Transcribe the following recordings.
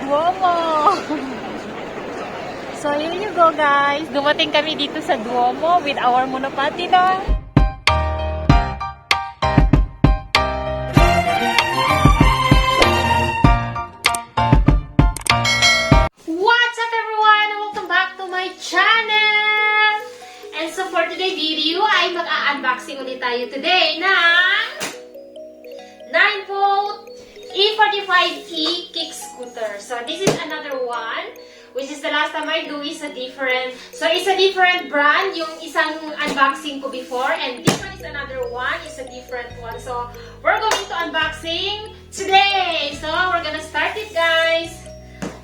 Duomo. So, here you go, guys. Dumating kami dito sa Duomo with our monopati doon. What's up, everyone? Welcome back to my channel! And so, for today's video, ay mag-unboxing ulit tayo today ng Ninebot E45E Kickscooter. So, this is another one, which is the last time I do is a different, so it's a different brand, yung isang unboxing ko before, and this one is another one, it's a different one. So, we're going to unboxing today. So, we're gonna start it, guys.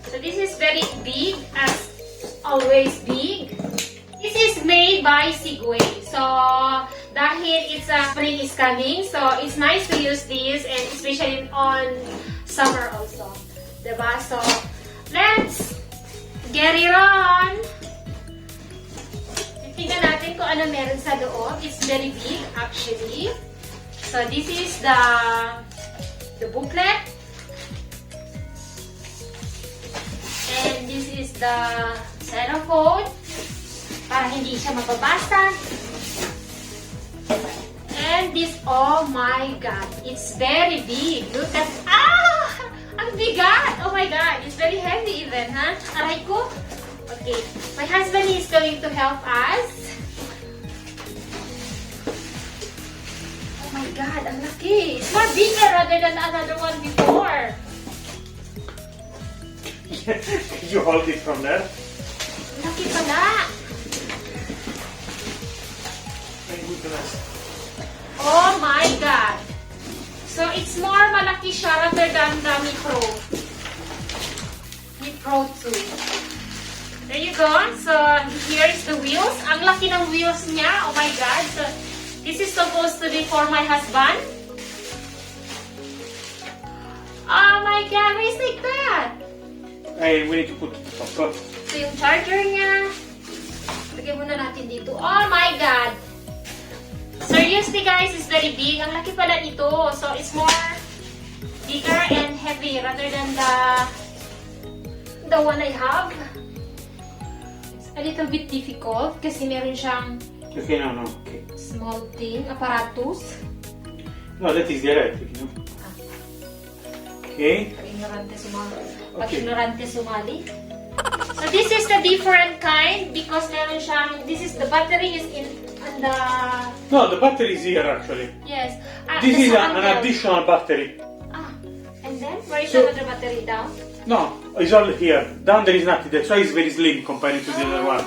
So, this is very big, as always big. This is made by Segway. So, dahil it's a spring is coming, so it's nice to use this, and especially on summer also. Diba? So, let's get it on! Tingnan natin kung ano meron sa loob. It's very big, actually. So, this is the booklet. And this is the cellophane para hindi siya mababasa. And this, oh my god, it's very big. Look at, ang bigat! Oh my god, it's very heavy even, ha? Aray ko. Okay, my husband is going to help us. Oh my god, ang laki. It's more bigger rather than another one before. Could you hold it from there? Ang laki pala. My goodness. Oh my god. So, it's more malaki siya rather than the Pro 2. There you go. So, here is the wheels. Ang laki ng wheels niya. Oh my god. So, this is supposed to be for my husband. Oh my god. Why is like that? Hey, we need to put it on top. So, yung charger niya. Lagyan muna natin dito. Oh my god. Seriously, guys, it's very big. Ang laki pala nito. So, it's more bigger and heavy rather than the one I have. It's a little bit difficult kasi meron siyang Okay, no. Okay. small thing, apparatus. No, that is the electric, no? Okay. Pag-ignorante sumali. So, this is the different kind because meron siyang, the battery is in the... No, the battery is here actually. Yes. This is an additional battery. And then, where is So- another battery down? No, it's all here. Down there is nothing. That's why it's very slim compared to the other one.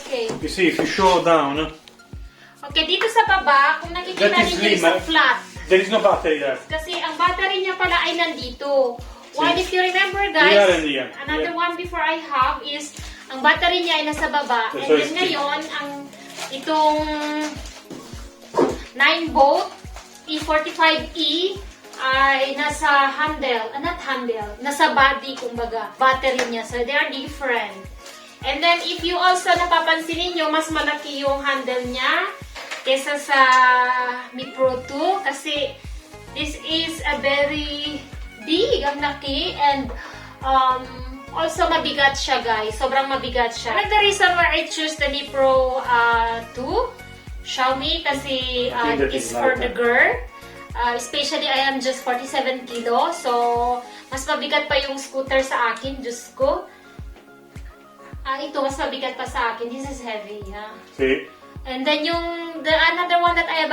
Okay. You see, if you show down, Okay, dito sa baba, kung nakikita That is ninyo is slim, a flat. there is no battery there. Kasi ang battery niya pala ay nandito. While if you remember, Here guys, and here. another Yeah. one before I have is, ang battery niya ay nasa baba. That's And why then it's ngayon, itong Ninebot E45E ay nasa handle, not handle, nasa body, kumbaga, battery niya. So, they are different. And then, if you also napapansin ninyo, mas malaki yung handle niya kesa sa Mi Pro 2 kasi this is a very big, ang laki, and also mabigat siya, guys. Sobrang mabigat siya. And the reason why I choose the Mi Pro 2 Xiaomi kasi it's for the girl. Especially, I am just 47 kilo. So, mas mabigat pa yung scooter sa akin. Diyos ko. Ito, mas mabigat pa sa akin. This is heavy. Yeah. See? And then, another one that I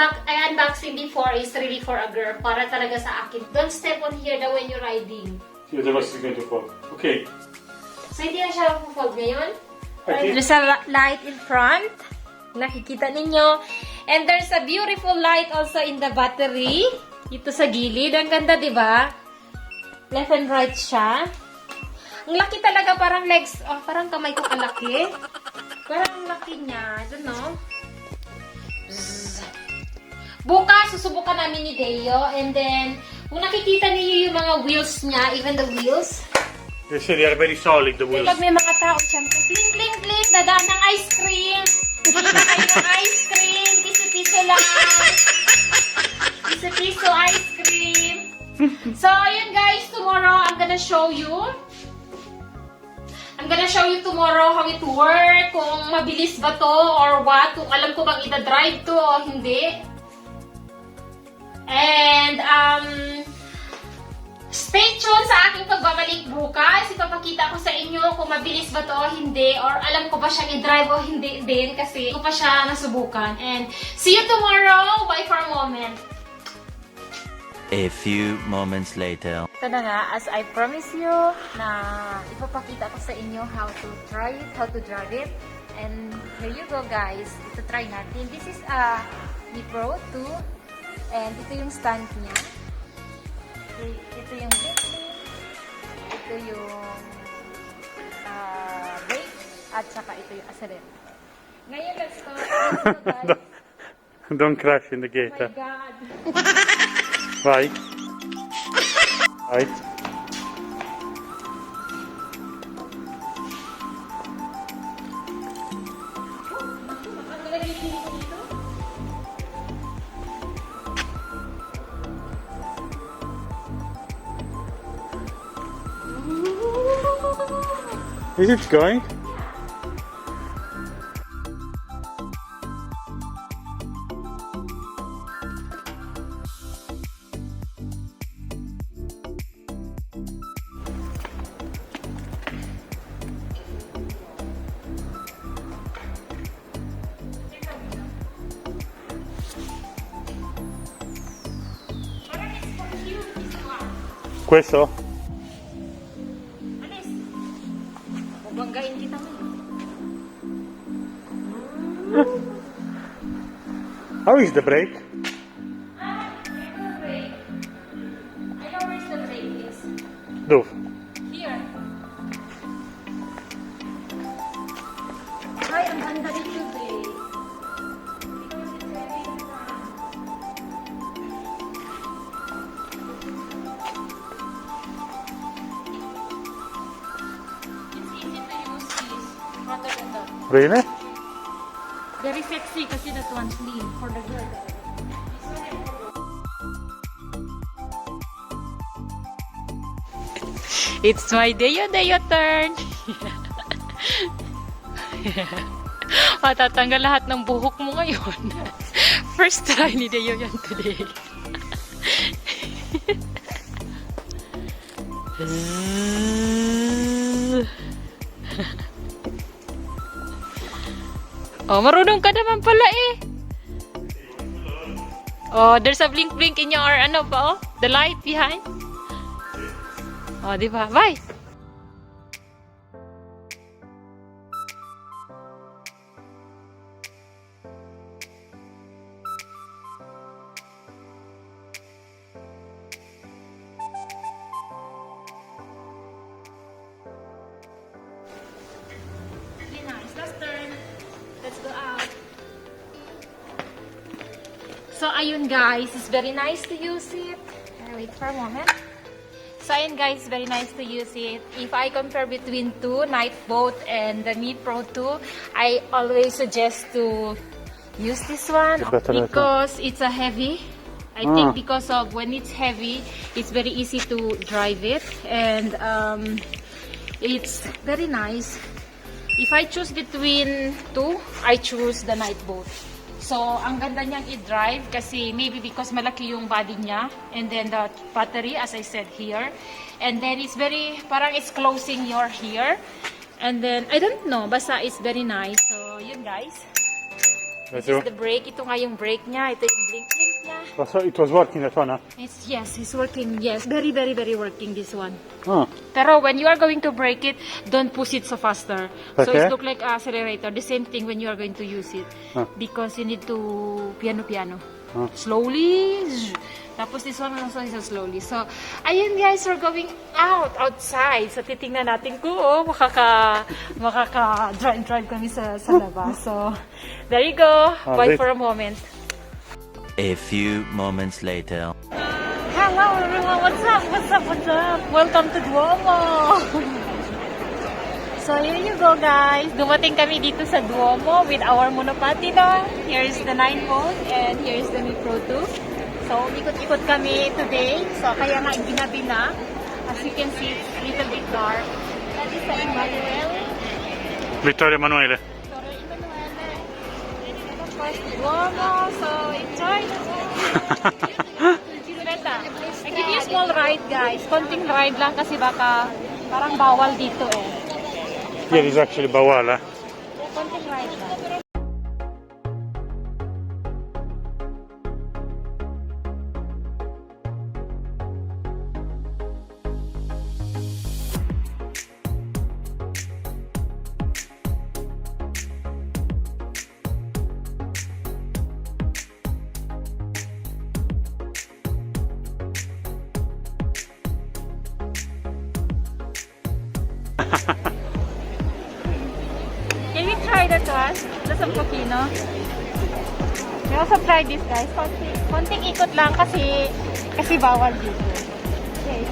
unboxing before is really for a girl. Para talaga sa akin. Don't step on here when you're riding. See, the rest is going to fall. Okay. So, hindi na siya mag-fold ngayon. Okay. There's a light in front. Nakikita ninyo. And there's a beautiful light also in the battery. Ito sa gilid. Ang ganda, di ba? Left and right siya. Ang laki talaga, parang legs. Oh, parang kamay ko kalaki. Parang laki niya. I don't know. Bukas, susubukan namin ni Deo. And then, kung nakikita niyo yung mga wheels niya, even the wheels. You see, they are very solid, the wheels. Pag may mga tao, siyempre, cling, cling, cling, dadaan ng ice cream. Bili na kayo ng ice cream. Piso-piso lang. Piso-piso ice cream. So, ayun guys, tomorrow I'm gonna show you tomorrow how it work, kung mabilis ba to or what, kung alam ko bang ita-drive to o hindi. And, stay tuned sa aking pagbabalik bukas. Ipapakita ko sa inyo kung mabilis ba to o hindi, or alam ko ba siyang i-drive o hindi din kasi ko pa siya nasubukan. And, see you tomorrow. Bye for a moment. A few moments later. Ito na nga, as I promise you, na ipapakita ko sa inyo how to try it, how to drive it. And here you go guys, ito try natin. This is a Mi Pro 2. And ito yung stand niya. Ito yung brake light. Ito yung brake. At saka ito yung accelerator. Ngayon, let's go. Guys. Don't crash in the gate. Oh my God. Vai. Vai. Is it going? Questo? Alis. Babanggain kita mo. How is the brake? I know where's the brake is. Dove? Here. Ay, ang ganda dito, babe. Because it's very fun. It's easy to use this rather than that. Really? Very sexy kasi that one slim for the girl. It's my Deo turn. Matatanggal lahat ng buhok mo ngayon. First try ni Deo yan today. Oh, marunong ka naman pala eh. Oh, there's a blink in your ano pa oh, the light behind. Oh, di ba? Bye. Really nice. Last turn. Let's go out. So, ayun guys. It's very nice to use it. Wait for a moment. So, ayun guys. Very nice to use it. If I compare between two, Ninebot and the Mi Pro 2, I always suggest to use this one because it's a heavy. I think because of when it's heavy, it's very easy to drive it. And it's very nice. If I choose between two, I choose the Ninebot. So, ang ganda niyang i-drive kasi maybe because malaki yung body niya. And then the battery, as I said here. And then it's very, parang it's closing your here. And then, I don't know, basta it's very nice. So, yun guys. This is the brake. Ito nga yung brake niya. Ito yung blink niya. So it was working that one, huh? Yes, it's working. Yes, very, very, very working this one. Oh. Pero when you are going to brake it, don't push it so faster. So Okay. it look like accelerator. The same thing when you are going to use it. Because you need to piano-piano. Slowly. Tapos this one also is slowly. So, ayun guys, we're going outside. So, titingnan natin kung makaka-drive kami sa labas. So, there you go. Bye for a moment. A few moments later. Hello everyone, what's up? Welcome to Duomo! So here you go guys, dumating kami dito sa Duomo with our monopatino. Here is the Ninebot and here is the Mi Pro 2. So, ikot-ikot kami today. So, kaya nga ginabi na. As you can see, it's a little bit dark. That is the Emmanuel. Vittorio Emanuele. Sorry, Emmanuel. And of course, Duomo. So, enjoy the Beta, I give you a small ride, guys. Konting ride lang kasi baka parang bawal dito eh. Here is actually bawal, eh? Konting ride lang. Can we try that one? The Sampocino? We also try this, guys. Konting ikot lang kasi bawal dito. Okay.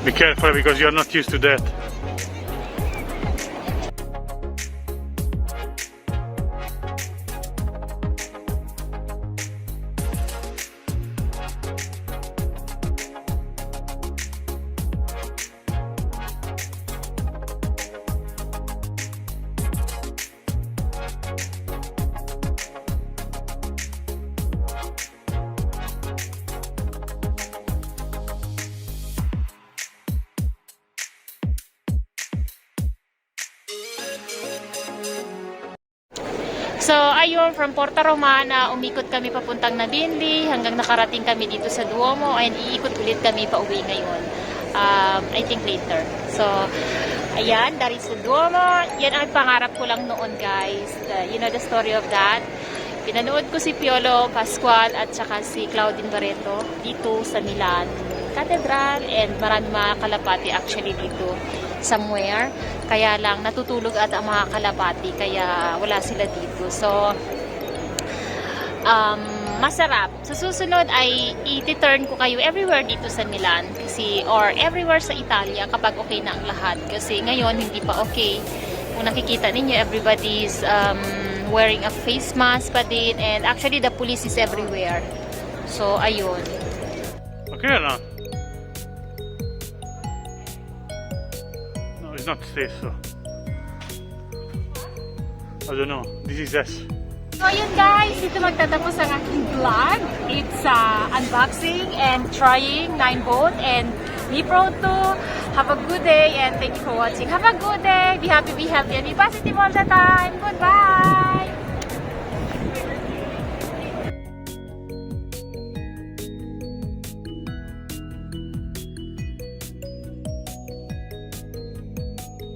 Be careful because you are not used to that. So, ayun, from Porta Romana, umikot kami papuntang Nabinli hanggang nakarating kami dito sa Duomo and iikot ulit kami pa uwi ngayon. I think later. So, ayan, dari sa Duomo. Yan ang pangarap ko lang noon, guys. You know the story of that? Pinanood ko si Piolo Pascual at saka si Claudine Barreto dito sa Milan Cathedral and marami mga kalapati actually dito somewhere. Kaya lang natutulog at ang mga kalapati kaya wala sila dito. So, masarap. Sa susunod ay i-turn ko kayo everywhere dito sa Milan kasi or everywhere sa Italia kapag okay na ang lahat. Kasi ngayon hindi pa okay. Kung nakikita ninyo, everybody's wearing a face mask pa din and actually the police is everywhere. So, ayun. Okay or not? No, it's not safe, so. I don't know. This is S. So, ayun guys, dito magtatapos ang aking vlog. It's unboxing and trying Ninebot and be proud to have a good day and thank you for watching. Have a good day. Be happy, and be positive all the time. Goodbye.